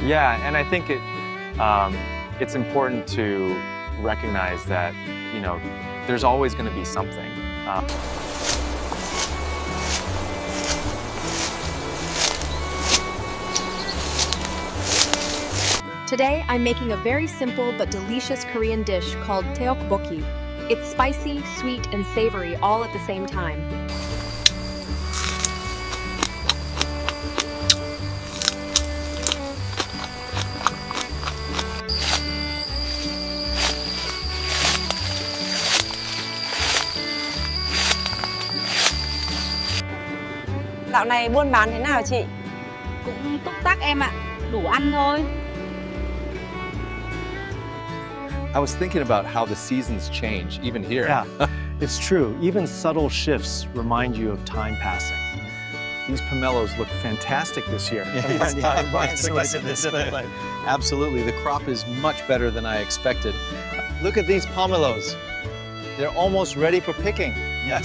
Yeah, and I think it's important to recognize that, you know, there's always going to be something. Today, I'm making a very simple but delicious Korean dish called tteokbokki. It's spicy, sweet, and savory all at the same time. Dạo này buôn bán thế nào chị? Cũng túc tắc em ạ, đủ ăn thôi. I was thinking about how the seasons change, even here. Yeah, it's true. Even subtle shifts remind you of time passing. These pomelos look fantastic this year. Absolutely, the crop is much better than I expected. Look at these pomelos. They're almost ready for picking. Yes,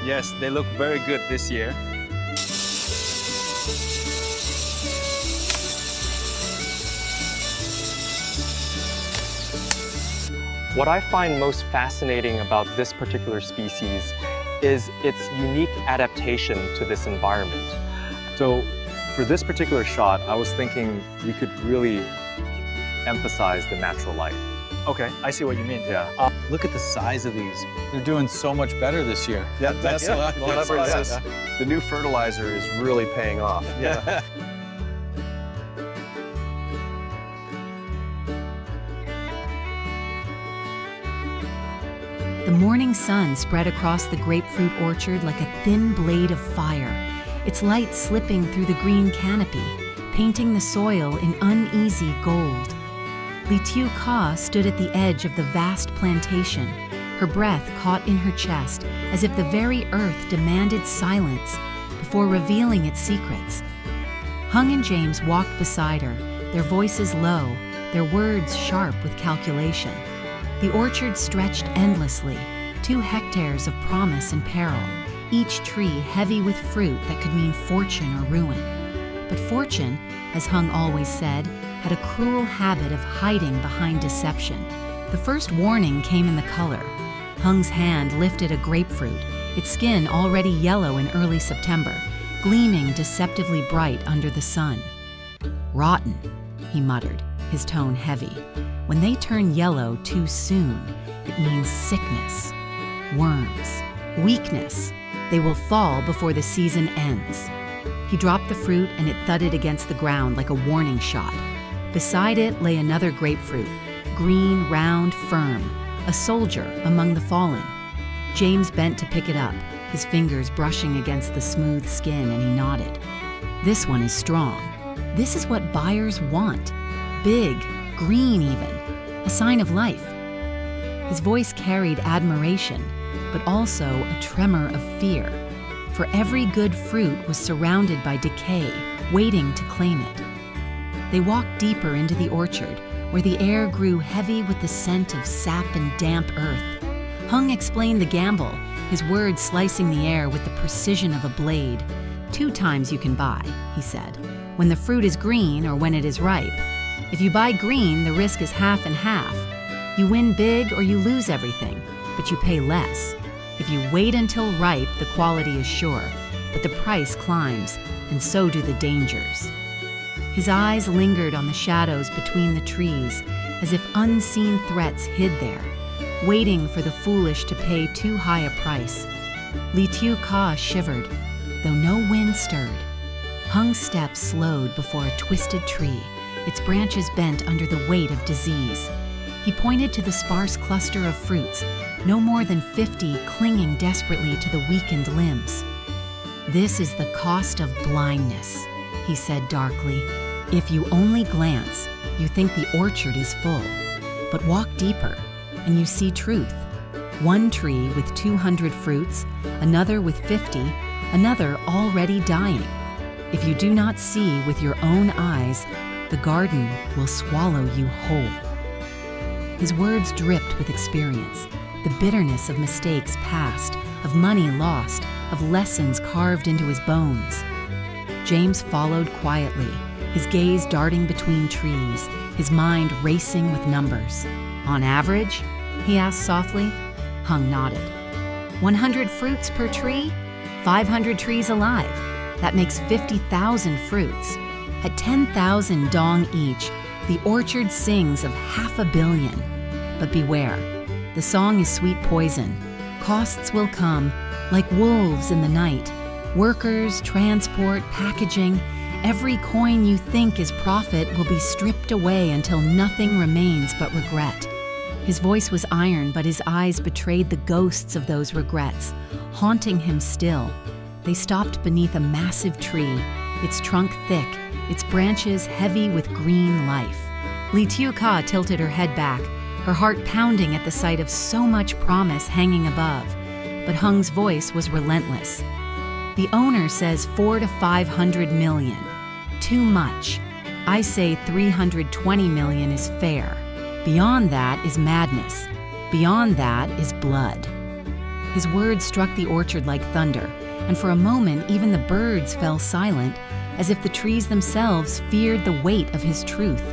yes, they look very good this year. What I find most fascinating about this particular species is its unique adaptation to this environment. So for this particular shot, I was thinking we could really emphasize the natural light. Okay, I see what you mean. Yeah. Look at the size of these. They're doing so much better this year. Yeah, that's The new fertilizer is really paying off. Yeah. The morning sun spread across the grapefruit orchard like a thin blade of fire, its light slipping through the green canopy, painting the soil in uneasy gold. Tieu Ca stood at the edge of the vast plantation, her breath caught in her chest as if the very earth demanded silence before revealing its secrets. Hung and James walked beside her, their voices low, their words sharp with calculation. The orchard stretched endlessly, 2 hectares of promise and peril, each tree heavy with fruit that could mean fortune or ruin. But fortune, as Hung always said, had a cruel habit of hiding behind deception. The first warning came in the color. Hung's hand lifted a grapefruit, its skin already yellow in early September, gleaming deceptively bright under the sun. "Rotten," he muttered, his tone heavy. When they turn yellow too soon, it means sickness, worms, weakness. They will fall before the season ends. He dropped the fruit and it thudded against the ground like a warning shot. Beside it lay another grapefruit, green, round, firm, a soldier among the fallen. James bent to pick it up, his fingers brushing against the smooth skin, and he nodded. "This one is strong. This is what buyers want. Big, green even, a sign of life." His voice carried admiration, but also a tremor of fear, for every good fruit was surrounded by decay, waiting to claim it. They walked deeper into the orchard, where the air grew heavy with the scent of sap and damp earth. Hung explained the gamble, his words slicing the air with the precision of a blade. 2 times you can buy, he said, when the fruit is green or when it is ripe. If you buy green, the risk is half and half. You win big or you lose everything, but you pay less. If you wait until ripe, the quality is sure, but the price climbs, and so do the dangers. His eyes lingered on the shadows between the trees, as if unseen threats hid there, waiting for the foolish to pay too high a price. Tieu Ca shivered, though no wind stirred. Hung's steps slowed before a twisted tree, its branches bent under the weight of disease. He pointed to the sparse cluster of fruits, no more than 50 clinging desperately to the weakened limbs. "This is the cost of blindness," he said darkly. "If you only glance, you think the orchard is full. But walk deeper, and you see truth. One tree with 200 fruits, another with 50, another already dying. If you do not see with your own eyes, the garden will swallow you whole." His words dripped with experience, the bitterness of mistakes past, of money lost, of lessons carved into his bones. James followed quietly, his gaze darting between trees, his mind racing with numbers. On average? He asked softly. Hung nodded. 100 fruits per tree? 500 trees alive. That makes 50,000 fruits. At 10,000 dong each, the orchard sings of 500 million. But beware, the song is sweet poison. Costs will come, like wolves in the night. Workers, transport, packaging, every coin you think is profit will be stripped away until nothing remains but regret. His voice was iron, but his eyes betrayed the ghosts of those regrets, haunting him still. They stopped beneath a massive tree, its trunk thick, its branches heavy with green life. Tieu Ca tilted her head back, her heart pounding at the sight of so much promise hanging above. But Hung's voice was relentless. The owner says 400 to 500 million. Too much. I say 320 million is fair. Beyond that is madness. Beyond that is blood. His words struck the orchard like thunder, and for a moment even the birds fell silent, as if the trees themselves feared the weight of his truth.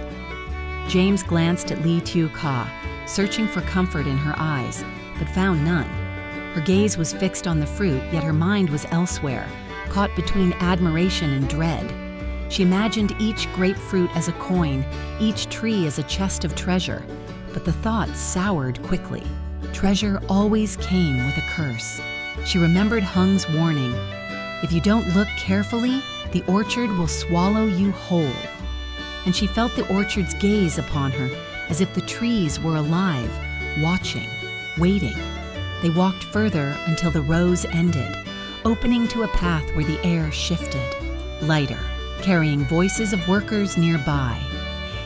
James glanced at Tieu Ca, searching for comfort in her eyes, but found none. Her gaze was fixed on the fruit, yet her mind was elsewhere, caught between admiration and dread. She imagined each grapefruit as a coin, each tree as a chest of treasure, but the thought soured quickly. Treasure always came with a curse. She remembered Hung's warning. If you don't look carefully, the orchard will swallow you whole. And she felt the orchard's gaze upon her, as if the trees were alive, watching, waiting. They walked further until the rows ended, opening to a path where the air shifted, lighter, carrying voices of workers nearby.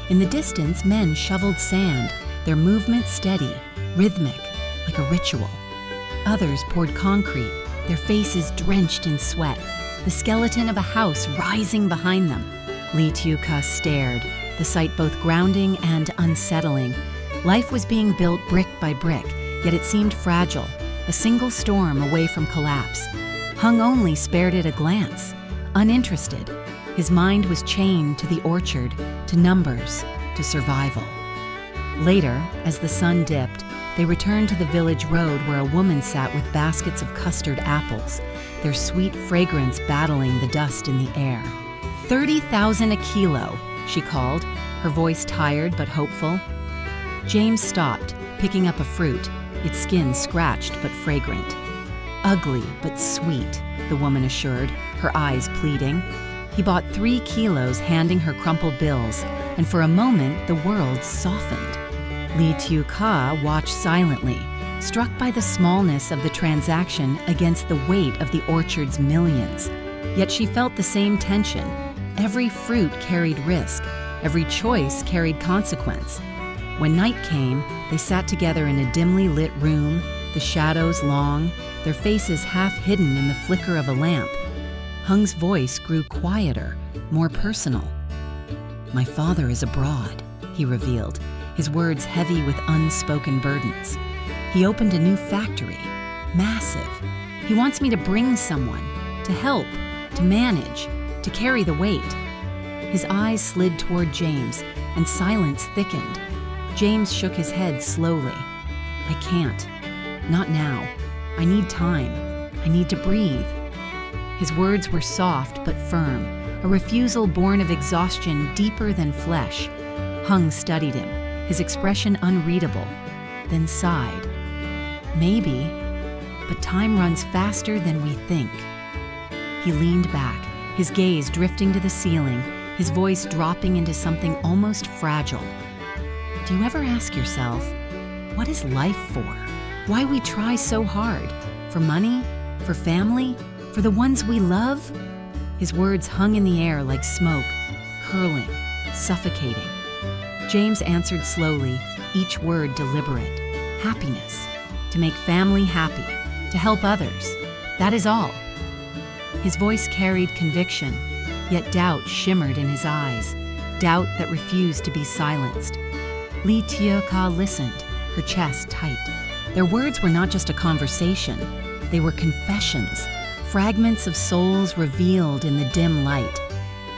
In the distance, men shoveled sand, their movement steady, rhythmic, like a ritual. Others poured concrete, their faces drenched in sweat, the skeleton of a house rising behind them. Tieu Ca stared, the sight both grounding and unsettling. Life was being built brick by brick, yet it seemed fragile, a single storm away from collapse. Hung only spared it a glance, uninterested. His mind was chained to the orchard, to numbers, to survival. Later, as the sun dipped, they returned to the village road where a woman sat with baskets of custard apples, their sweet fragrance battling the dust in the air. 30,000 a kilo, she called, her voice tired but hopeful. James stopped, picking up a fruit, its skin scratched but fragrant. Ugly but sweet, the woman assured, her eyes pleading. He bought 3 kilos, handing her crumpled bills, and for a moment the world softened. Tieu Ca watched silently, struck by the smallness of the transaction against the weight of the orchard's millions. Yet she felt the same tension. Every fruit carried risk, every choice carried consequence. When night came, they sat together in a dimly lit room, the shadows long, their faces half hidden in the flicker of a lamp. Hung's voice grew quieter, more personal. "My father is abroad," he revealed, his words heavy with unspoken burdens. "He opened a new factory, massive. He wants me to bring someone, to help, to manage, to carry the weight." His eyes slid toward James, and silence thickened. James shook his head slowly. "I can't. Not now. I need time. I need to breathe." His words were soft but firm, a refusal born of exhaustion deeper than flesh. Hung studied him, his expression unreadable, then sighed. "Maybe, but time runs faster than we think." He leaned back, his gaze drifting to the ceiling, his voice dropping into something almost fragile. "Do you ever ask yourself, what is life for? Why we try so hard? For money? For family? For the ones we love?" His words hung in the air like smoke, curling, suffocating. James answered slowly, each word deliberate. "Happiness. To make family happy. To help others. That is all." His voice carried conviction, yet doubt shimmered in his eyes, doubt that refused to be silenced. Tieu Ca listened, her chest tight. Their words were not just a conversation, they were confessions, fragments of souls revealed in the dim light.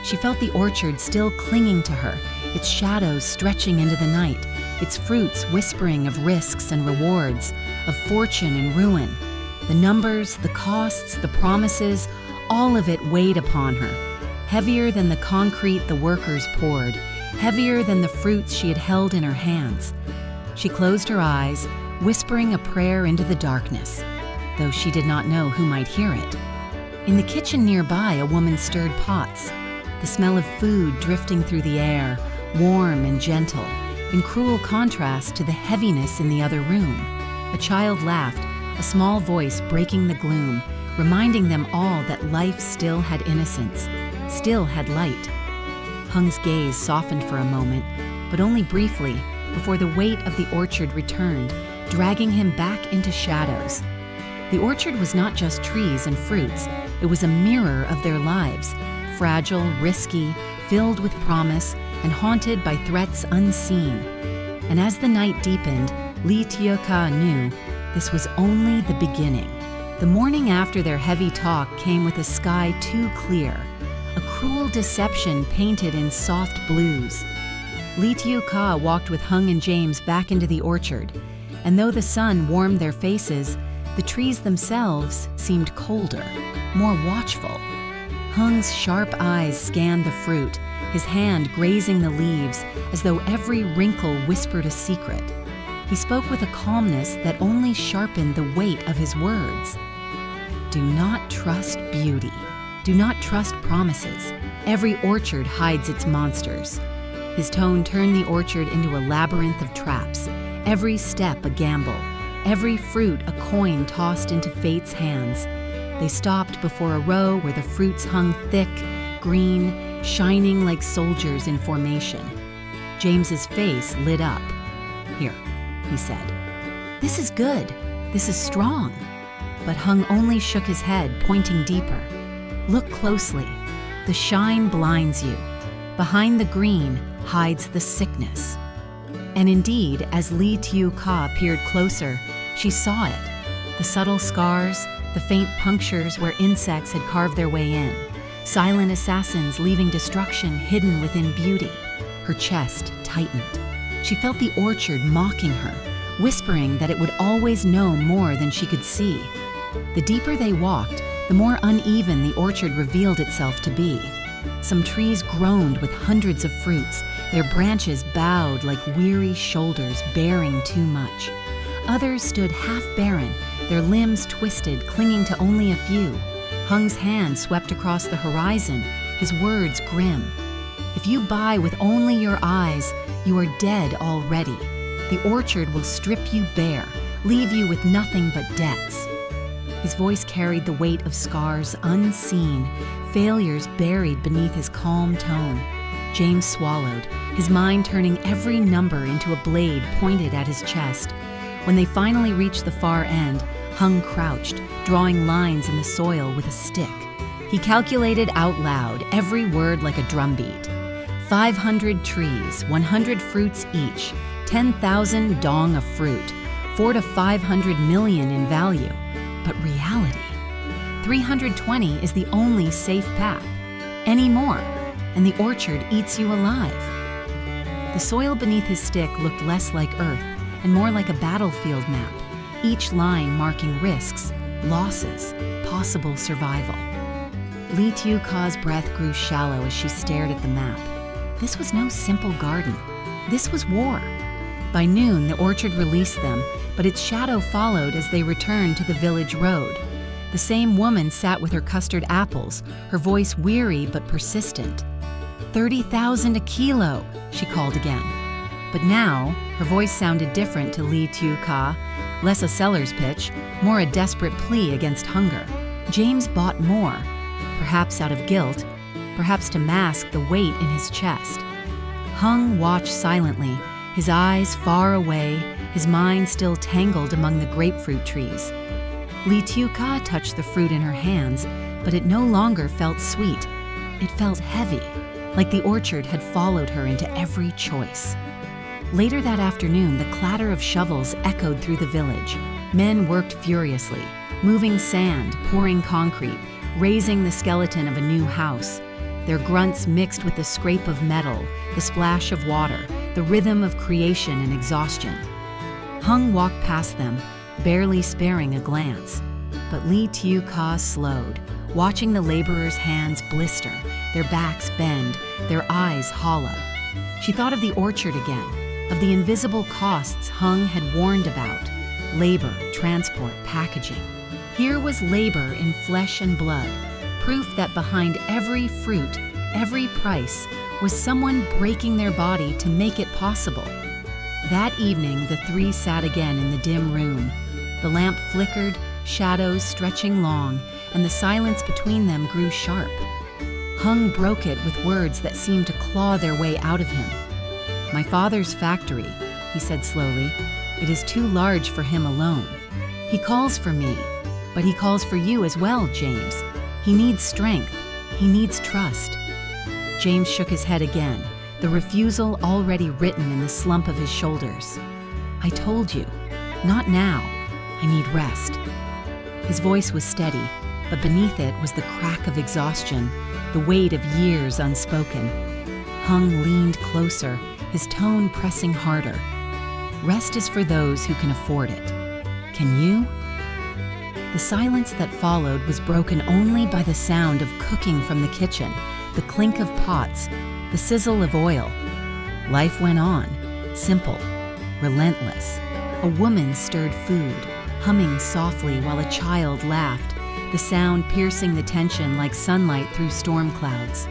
She felt the orchard still clinging to her, its shadows stretching into the night, its fruits whispering of risks and rewards, of fortune and ruin. The numbers, the costs, the promises, all of it weighed upon her, heavier than the concrete the workers poured, heavier than the fruits she had held in her hands. She closed her eyes, whispering a prayer into the darkness, though she did not know who might hear it. In the kitchen nearby, a woman stirred pots, the smell of food drifting through the air, warm and gentle, in cruel contrast to the heaviness in the other room. A child laughed, a small voice breaking the gloom, reminding them all that life still had innocence, still had light. Hung's gaze softened for a moment, but only briefly, before the weight of the orchard returned, dragging him back into shadows. The orchard was not just trees and fruits, it was a mirror of their lives, fragile, risky, filled with promise, and haunted by threats unseen. And as the night deepened, Tieu Ca knew this was only the beginning. The morning after their heavy talk came with a sky too clear, a cruel deception painted in soft blues. Tieu Ca walked with Hung and James back into the orchard, and though the sun warmed their faces, the trees themselves seemed colder, more watchful. Hung's sharp eyes scanned the fruit, his hand grazing the leaves as though every wrinkle whispered a secret. He spoke with a calmness that only sharpened the weight of his words. Do not trust beauty. Do not trust promises. Every orchard hides its monsters. His tone turned the orchard into a labyrinth of traps, every step a gamble, every fruit a coin tossed into fate's hands. They stopped before a row where the fruits hung thick, green, shining like soldiers in formation. James's face lit up. Here, he said. This is good. This is strong. But Hung only shook his head, pointing deeper. Look closely. The shine blinds you. Behind the green hides the sickness. And indeed, as Tieu Ca peered closer, she saw it. The subtle scars, the faint punctures where insects had carved their way in. Silent assassins leaving destruction hidden within beauty. Her chest tightened. She felt the orchard mocking her, whispering that it would always know more than she could see. The deeper they walked, the more uneven the orchard revealed itself to be. Some trees groaned with hundreds of fruits, their branches bowed like weary shoulders bearing too much. Others stood half-barren, their limbs twisted, clinging to only a few. Hung's hand swept across the horizon, his words grim. If you buy with only your eyes, you are dead already. The orchard will strip you bare, leave you with nothing but debts. His voice carried the weight of scars unseen, failures buried beneath his calm tone. James swallowed, his mind turning every number into a blade pointed at his chest. When they finally reached the far end, Hung crouched, drawing lines in the soil with a stick. He calculated out loud, every word like a drumbeat. 500 trees, 100 fruits each, 10,000 dong of fruit, 4 to 500 million in value. But reality, 320 is the only safe path. Any more, and the orchard eats you alive. The soil beneath his stick looked less like earth and more like a battlefield map, each line marking risks, losses, possible survival. Tieu Ca's breath grew shallow as she stared at the map. This was no simple garden. This was war. By noon, the orchard released them, but its shadow followed as they returned to the village road. The same woman sat with her custard apples, her voice weary but persistent. 30,000 a kilo, she called again. But now, her voice sounded different to Tieu Ca, less a seller's pitch, more a desperate plea against hunger. James bought more, perhaps out of guilt, perhaps to mask the weight in his chest. Hung watched silently, his eyes far away, his mind still tangled among the grapefruit trees. Tieu Ca touched the fruit in her hands, but it no longer felt sweet. It felt heavy, like the orchard had followed her into every choice. Later that afternoon, the clatter of shovels echoed through the village. Men worked furiously, moving sand, pouring concrete, raising the skeleton of a new house. their grunts mixed with the scrape of metal, the splash of water, the rhythm of creation and exhaustion. Hung walked past them, barely sparing a glance. But Tieu Ca slowed, watching the laborers' hands blister, their backs bend, their eyes hollow. She thought of the orchard again, of the invisible costs Hung had warned about: labor, transport, packaging. Here was labor in flesh and blood, proof that behind every fruit, every price, was someone breaking their body to make it possible. That evening, the three sat again in the dim room. The lamp flickered, shadows stretching long, and the silence between them grew sharp. Hung broke it with words that seemed to claw their way out of him. "My father's factory," he said slowly. "It is too large for him alone. He calls for me, but he calls for you as well, James. He needs strength. He needs trust." James shook his head again, the refusal already written in the slump of his shoulders. "I told you, not now. I need rest." His voice was steady, but beneath it was the crack of exhaustion, the weight of years unspoken. Hung leaned closer, his tone pressing harder. "Rest is for those who can afford it. Can you?" The silence that followed was broken only by the sound of cooking from the kitchen, the clink of pots, the sizzle of oil. Life went on, simple, relentless. A woman stirred food, humming softly while a child laughed, the sound piercing the tension like sunlight through storm clouds.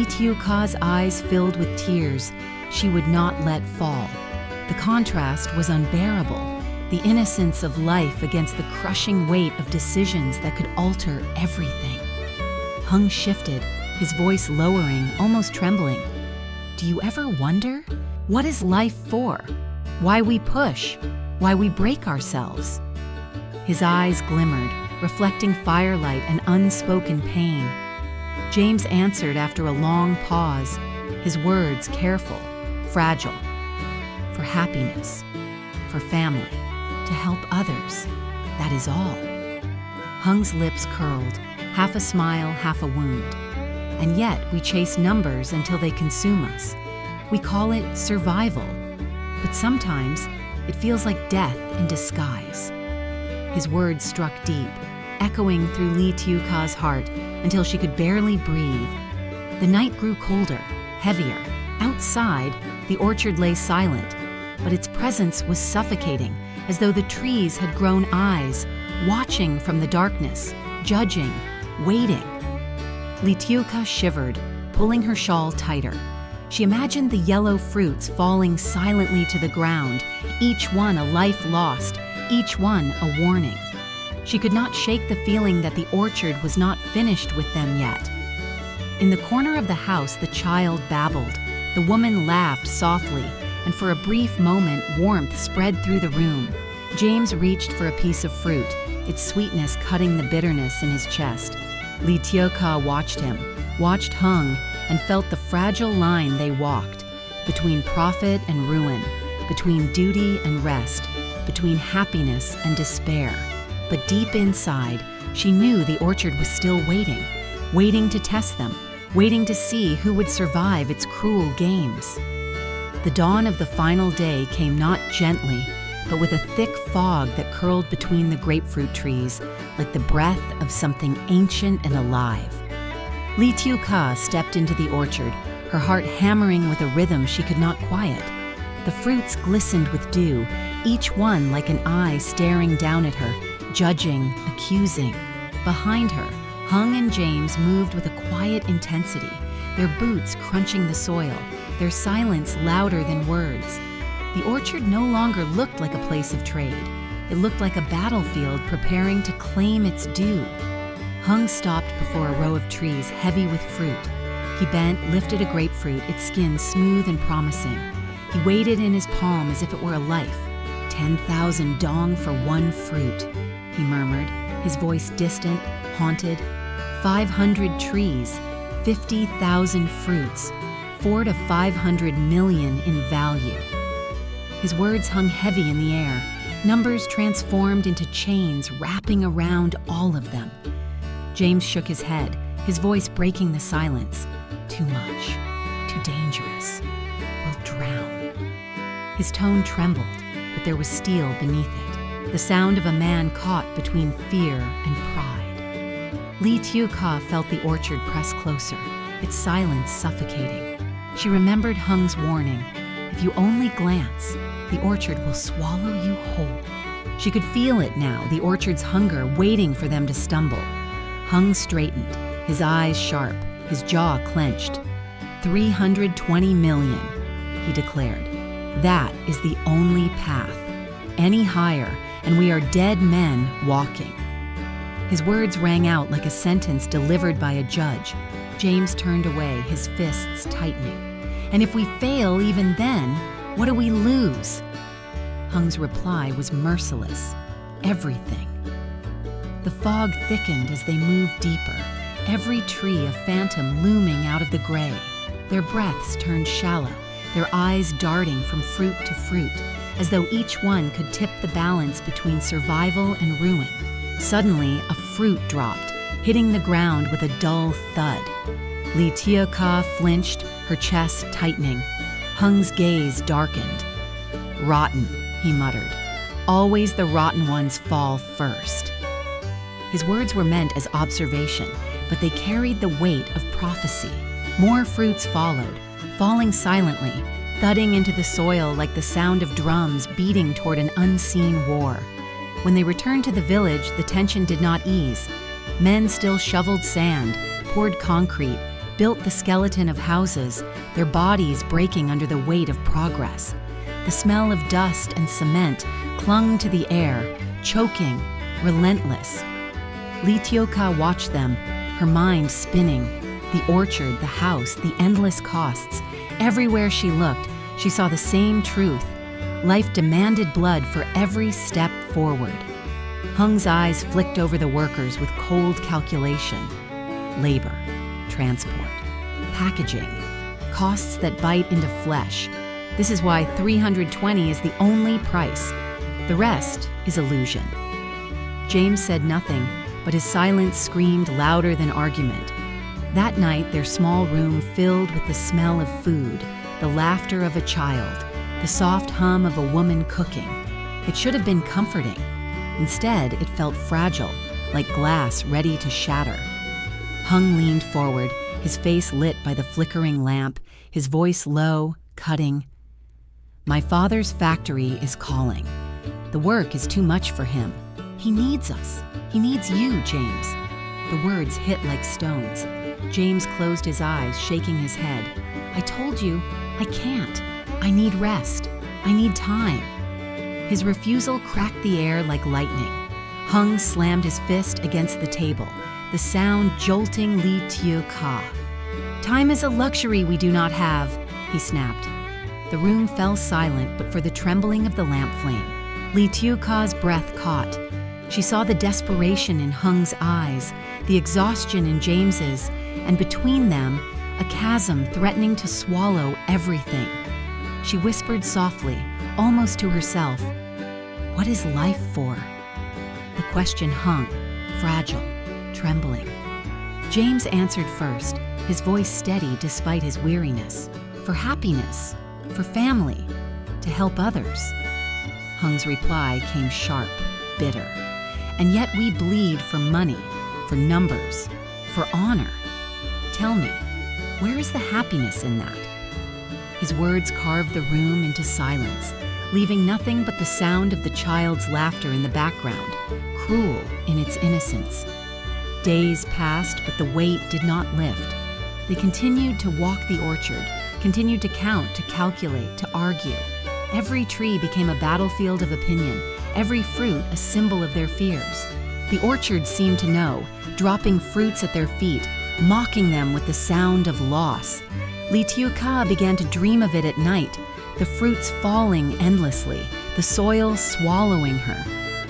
Tieu Ca's eyes filled with tears she would not let fall. The contrast was unbearable, the innocence of life against the crushing weight of decisions that could alter everything. Hung shifted, his voice lowering, almost trembling. "Do you ever wonder? What is life for? Why we push? Why we break ourselves?" His eyes glimmered, reflecting firelight and unspoken pain. James answered after a long pause, his words careful, fragile. "For happiness, for family, to help others, that is all." Hung's lips curled, half a smile, half a wound. "And yet we chase numbers until they consume us. We call it survival. But sometimes it feels like death in disguise." His words struck deep, echoing through Tieu Ca's heart until she could barely breathe. The night grew colder, heavier. Outside, the orchard lay silent, but its presence was suffocating, as though the trees had grown eyes, watching from the darkness, judging, waiting. Tieu Ca shivered, pulling her shawl tighter. She imagined the yellow fruits falling silently to the ground, each one a life lost, each one a warning. She could not shake the feeling that the orchard was not finished with them yet. In the corner of the house, the child babbled. The woman laughed softly, and for a brief moment, warmth spread through the room. James reached for a piece of fruit, its sweetness cutting the bitterness in his chest. Tieu Ca watched him, watched Hung, and felt the fragile line they walked, between profit and ruin, between duty and rest, between happiness and despair. But deep inside, she knew the orchard was still waiting, waiting to test them, waiting to see who would survive its cruel games. The dawn of the final day came not gently, but with a thick fog that curled between the grapefruit trees, like the breath of something ancient and alive. Tieu Ca stepped into the orchard, her heart hammering with a rhythm she could not quiet. The fruits glistened with dew, each one like an eye staring down at her, judging, accusing. Behind her, Hung and James moved with a quiet intensity, their boots crunching the soil, their silence louder than words. The orchard no longer looked like a place of trade. It looked like a battlefield preparing to claim its due. Hung stopped before a row of trees heavy with fruit. He bent, lifted a grapefruit, its skin smooth and promising. He weighed it in his palm as if it were a life. 10,000 dong for one fruit, he murmured, his voice distant, haunted. 500 trees, 50,000 fruits, 4 to 500 million in value. His words hung heavy in the air, numbers transformed into chains wrapping around all of them. James shook his head, his voice breaking the silence. Too much, too dangerous, will drown. His tone trembled, but there was steel beneath it, the sound of a man caught between fear and pride. Tieu Ca felt the orchard press closer, its silence suffocating. She remembered Hung's warning, if you only glance, the orchard will swallow you whole. She could feel it now, the orchard's hunger waiting for them to stumble. Hung straightened, his eyes sharp, his jaw clenched. 320 million, he declared. That is the only path. Any higher, and we are dead men walking. His words rang out like a sentence delivered by a judge. James turned away, his fists tightening. And if we fail even then, what do we lose? Hung's reply was merciless. Everything. The fog thickened as they moved deeper, every tree a phantom looming out of the gray. Their breaths turned shallow, their eyes darting from fruit to fruit, as though each one could tip the balance between survival and ruin. Suddenly, a fruit dropped, hitting the ground with a dull thud. Tieu Ca flinched, her chest tightening. Hung's gaze darkened. Rotten, he muttered. Always the rotten ones fall first. His words were meant as observation, but they carried the weight of prophecy. More fruits followed, falling silently, thudding into the soil like the sound of drums beating toward an unseen war. When they returned to the village, the tension did not ease. Men still shoveled sand, poured concrete, built the skeleton of houses, their bodies breaking under the weight of progress. The smell of dust and cement clung to the air, choking, relentless. Tieu Ca watched them, her mind spinning. The orchard, the house, the endless costs. Everywhere she looked, she saw the same truth. Life demanded blood for every step forward. Hung's eyes flicked over the workers with cold calculation. Labor, transport, packaging, costs that bite into flesh. This is why 320 is the only price. The rest is illusion. James said nothing, but his silence screamed louder than argument. That night, their small room filled with the smell of food, the laughter of a child, the soft hum of a woman cooking. It should have been comforting. Instead, it felt fragile, like glass ready to shatter. Hung leaned forward, his face lit by the flickering lamp, his voice low, cutting. My father's factory is calling. The work is too much for him. He needs us. He needs you, James. The words hit like stones. James closed his eyes, shaking his head. I told you, I can't. I need rest. I need time. His refusal cracked the air like lightning. Hung slammed his fist against the table, the sound jolting Tieu Ca. Time is a luxury we do not have, he snapped. The room fell silent but for the trembling of the lamp flame. Tieu Ca's breath caught. She saw the desperation in Hung's eyes, the exhaustion in James's, and between them, a chasm threatening to swallow everything. She whispered softly, almost to herself, "What is life for?" The question hung, fragile, trembling. James answered first, his voice steady despite his weariness. For happiness, for family, to help others. Hung's reply came sharp, bitter. And yet we bleed for money, for numbers, for honor. Tell me, where is the happiness in that? His words carved the room into silence, leaving nothing but the sound of the child's laughter in the background, cruel in its innocence. Days passed, but the weight did not lift. They continued to walk the orchard, continued to count, to calculate, to argue. Every tree became a battlefield of opinion, every fruit a symbol of their fears. The orchard seemed to know, dropping fruits at their feet, mocking them with the sound of loss. Tieu Ca began to dream of it at night, the fruits falling endlessly, the soil swallowing her.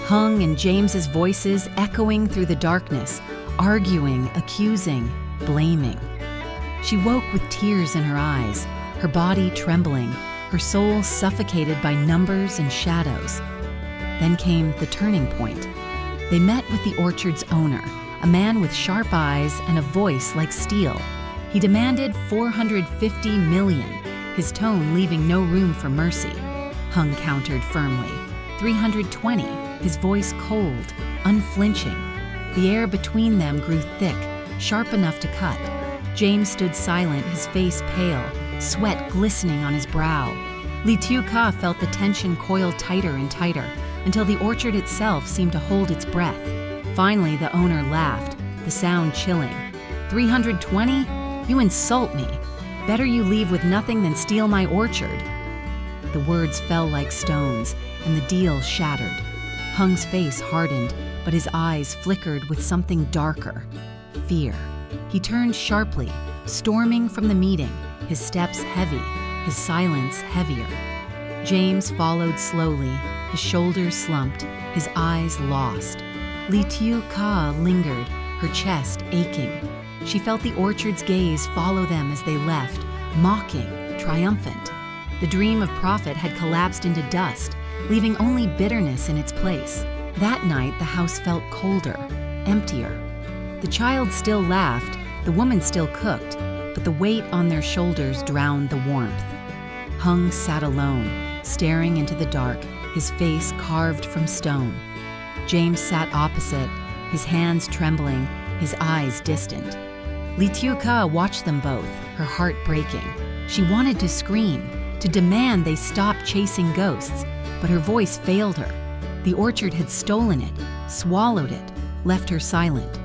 Hung and James's voices echoing through the darkness, arguing, accusing, blaming. She woke with tears in her eyes, her body trembling, her soul suffocated by numbers and shadows. Then came the turning point. They met with the orchard's owner, a man with sharp eyes and a voice like steel. He demanded 450 million, his tone leaving no room for mercy. Hung countered firmly. 320, his voice cold, unflinching. The air between them grew thick, sharp enough to cut. James stood silent, his face pale, sweat glistening on his brow. Tieu Ca felt the tension coil tighter and tighter, until the orchard itself seemed to hold its breath. Finally, the owner laughed, the sound chilling. 320? You insult me. Better you leave with nothing than steal my orchard. The words fell like stones, and the deal shattered. Hung's face hardened, but his eyes flickered with something darker. Fear. He turned sharply, storming from the meeting, his steps heavy, his silence heavier. James followed slowly, his shoulders slumped, his eyes lost. Tieu Ca lingered, her chest aching. She felt the orchard's gaze follow them as they left, mocking, triumphant. The dream of profit had collapsed into dust, leaving only bitterness in its place. That night, the house felt colder, emptier. The child still laughed, the woman still cooked, but the weight on their shoulders drowned the warmth. Hung sat alone, staring into the dark, his face carved from stone. James sat opposite, his hands trembling, his eyes distant. Tieu Ca watched them both, her heart breaking. She wanted to scream, to demand they stop chasing ghosts, but her voice failed her. The orchard had stolen it, swallowed it, left her silent.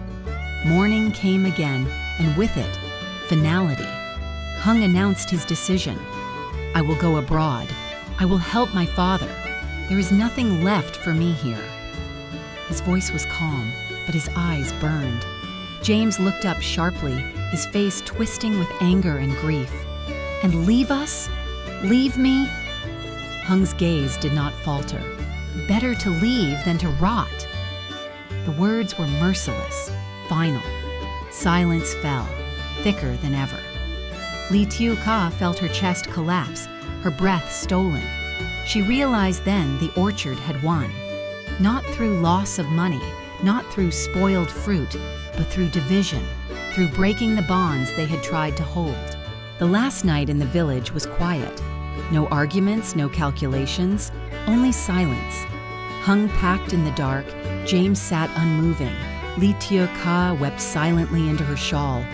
Morning came again, and with it, finality. Hung announced his decision. I will go abroad. I will help my father. There is nothing left for me here. His voice was calm, but his eyes burned. James looked up sharply, his face twisting with anger and grief. And leave us? Leave me? Hung's gaze did not falter. Better to leave than to rot. The words were merciless, final. Silence fell, thicker than ever. Tieu Ca felt her chest collapse, her breath stolen. She realized then the orchard had won. Not through loss of money, not through spoiled fruit, but through division, through breaking the bonds they had tried to hold. The last night in the village was quiet. No arguments, no calculations, only silence. Hung packed in the dark, James sat unmoving. Tieu Ca wept silently into her shawl.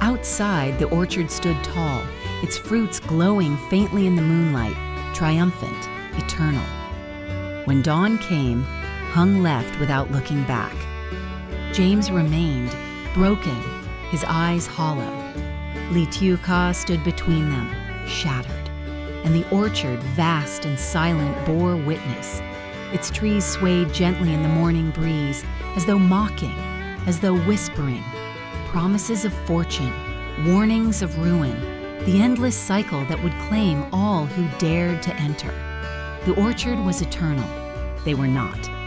Outside, the orchard stood tall, its fruits glowing faintly in the moonlight, triumphant, eternal. When dawn came, Hung left without looking back. James remained, broken, his eyes hollow. Tieu Ca stood between them, shattered. And the orchard, vast and silent, bore witness. Its trees swayed gently in the morning breeze, as though mocking, as though whispering. Promises of fortune, warnings of ruin, the endless cycle that would claim all who dared to enter. The orchard was eternal. They were not.